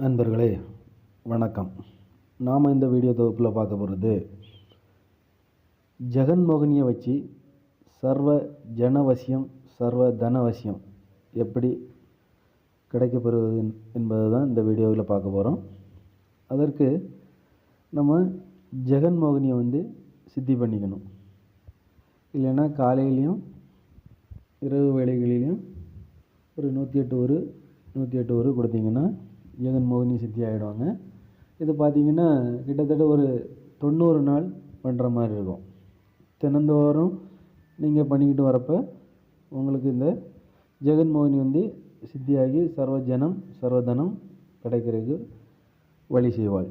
நண்பர்களே வணக்கம். நாம் இந்த வீடியோ தொகுப்பில் பார்க்க போகிறது ஜெகன்மோகினியை வச்சு சர்வ ஜனவசியம் சர்வ தனவசியம் எப்படி கிடைக்கப்பெறுவது என்பது தான் இந்த வீடியோவில் பார்க்க போகிறோம். அதற்கு நம்ம ஜெகன்மோகினியை சித்தி பண்ணிக்கணும். இல்லைன்னா காலையிலையும் இரவு வேளைகளிலையும் ஒரு 108 ஊர் கொடுத்தீங்கன்னா ஜெகன்மோகினி சித்தி ஆகிடுவாங்க. இது பார்த்திங்கன்னா கிட்டத்தட்ட ஒரு 90 நாள் பண்ணுற மாதிரி இருக்கும். தினந்தோறும் நீங்கள் பண்ணிக்கிட்டு வரப்போ உங்களுக்கு இந்த ஜெகன்மோகினி சித்தியாகி சர்வஜனம் சர்வதனம் கிடைக்கிறதுக்கு வழி செய்வாள்.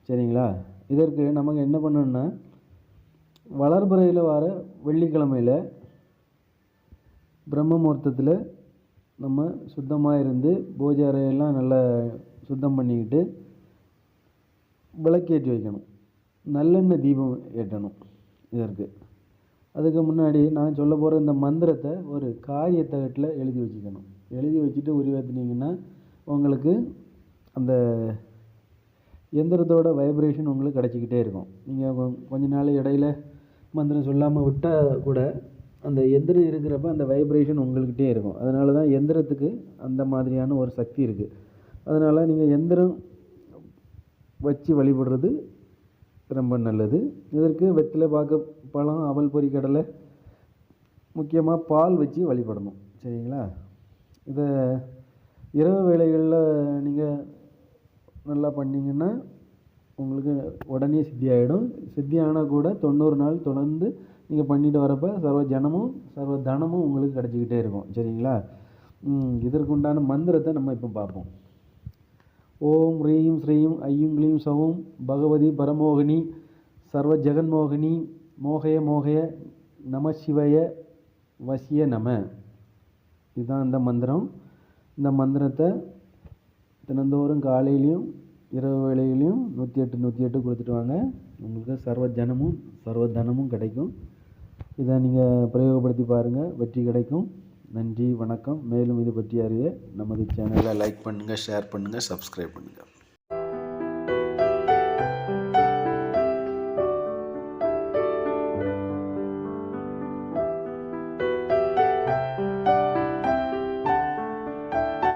சரிங்களா? இதற்கு நமக்கு என்ன பண்ணணும்னா, வளர்பிறையில் வர வெள்ளிக்கிழமையில் பிரம்ம முகூர்த்தத்தில் நம்ம சுத்தமாக இருந்து பூஜை அறையெல்லாம் நல்லா சுத்தம் பண்ணிக்கிட்டு விளக்கேற்றி வைக்கணும். நல்லெண்ணெய் தீபம் ஏற்றணும். அதுக்கு முன்னாடி நான் சொல்ல போகிற இந்த மந்திரத்தை ஒரு காரியத்தகட்டில் எழுதி வச்சுக்கணும். எழுதி வச்சுட்டு உருவேற்றினீங்கன்னா உங்களுக்கு அந்த எந்திரத்தோட வைப்ரேஷன் உங்களுக்கு கிடச்சிக்கிட்டே இருக்கும். நீங்கள் கொஞ்ச நாள் இடையில மந்திரம் சொல்லாமல் விட்டால் கூட அந்த எந்திரம் இருக்கிறப்ப அந்த வைப்ரேஷன் உங்கள்கிட்டே இருக்கும். அதனால தான் எந்திரத்துக்கு அந்த மாதிரியான ஒரு சக்தி இருக்குது. அதனால் நீங்கள் எந்திரம் வச்சு வழிபடுறது ரொம்ப நல்லது. இதற்கு வெற்றிலை பாக்கு பழம் அவல் பொரி கடலை முக்கியமாக பால் வச்சு வழிபடணும். சரிங்களா? இதை இரவு வேளைகளில் நீங்கள் நல்லா பண்ணிங்கன்னா உங்களுக்கு உடனே சித்தி ஆகிடும். சித்தி ஆனால் கூட 90 நாள் தொடர்ந்து நீங்கள் பண்ணிட்டு வரப்போ சர்வ ஜனமும் சர்வ தனமும் உங்களுக்கு கிடச்சிக்கிட்டே இருக்கும். சரிங்களா? இதற்குண்டான மந்திரத்தை நம்ம இப்போ பார்ப்போம். ஓம் ரீம் ஸ்ரீம் ஐயும் க்ளீம் சவும் பகவதி பரமோகினி சர்வ ஜெகன்மோகினி மோகய மோகய நம சிவய வசிய நம. இதுதான் இந்த மந்திரம். இந்த மந்திரத்தை தினந்தோறும் காலையிலையும் இரவு வேளையிலையும் 108 கொடுத்துட்டு வாங்க. உங்களுக்கு சர்வ ஜனமும் சர்வ தனமும் கிடைக்கும். இதை நீங்கள் பிரயோகப்படுத்தி பாருங்கள், வெற்றி கிடைக்கும். நன்றி, வணக்கம். மேலும் இது பற்றி அறிய நமது சேனலை லைக் பண்ணுங்கள், ஷேர் பண்ணுங்கள், சப்ஸ்கிரைப் பண்ணுங்கள்.